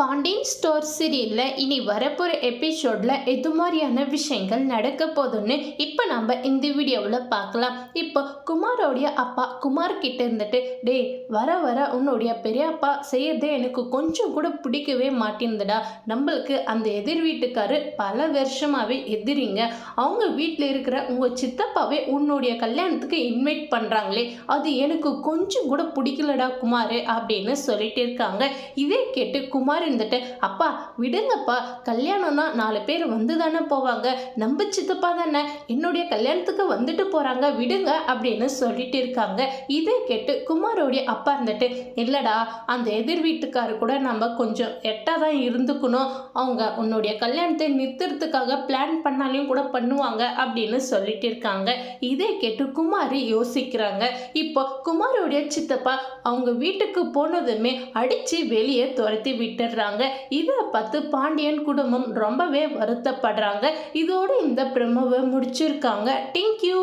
Pandian store சீரியலில் இனி வரப்போகிற எபிசோடில் எது மாதிரியான விஷயங்கள் நடக்க போதுன்னு இப்போ நம்ம இந்த வீடியோவில் பார்க்கலாம். இப்போ குமாரோடைய அப்பா குமார் கிட்ட இருந்துட்டு, டே வர வர உன்னுடைய பெரியப்பா செய்யறதே எனக்கு கொஞ்சம் கூட பிடிக்கவே மாட்டேங்குதுடா. நம்மளுக்கு அந்த எதிர் வீட்டுக்காரு பல வருஷமாகவே எதிரிங்க. அவங்க வீட்டில் இருக்கிற உங்கள் சித்தப்பாவே உன்னுடைய கல்யாணத்துக்கு இன்வைட் பண்ணுறாங்களே, அது எனக்கு கொஞ்சம் கூட பிடிக்கலடா குமார் அப்படின்னு சொல்லிட்டு இருக்காங்க. இதே கேட்டு குமார் இருந்துட்டு, அப்பா விடுங்கப்பா, கல்யாணம்னா 4 பேர் வந்து தானே போவாங்க, நம்ம சித்தப்பா தானே என்னுடைய கல்யாணத்துக்கு வந்துட்டு போறாங்க, விடுங்க அப்படின்னு சொல்லிட்டு இருக்காங்க. இதை கேட்டு குமாரோடைய அப்பா இருந்துட்டு, இல்லடா அந்த எதிர் வீட்டுக்காரு கூட நம்ம கொஞ்சம் எட்டா தான் இருந்துக்கணும், அவங்க உன்னுடைய கல்யாணத்தை நிறுத்துறதுக்காக பிளான் பண்ணாலையும் கூட பண்ணுவாங்க அப்படின்னு சொல்லிட்டு இருக்காங்க. இதை கேட்டு குமாரி யோசிக்கிறாங்க. இப்போ குமாரோடைய சித்தப்பா அவங்க வீட்டுக்கு போனதுமே அடிச்சு வெளியே துரத்தி விட்டுறாங்க. இதை பார்த்து பாண்டியன் குடும்பம் ரொம்பவே வருத்தப்படுறாங்க. இதோடு இந்த ப்ரோமோவை முடிச்சிருக்காங்க. தேங்க்யூ.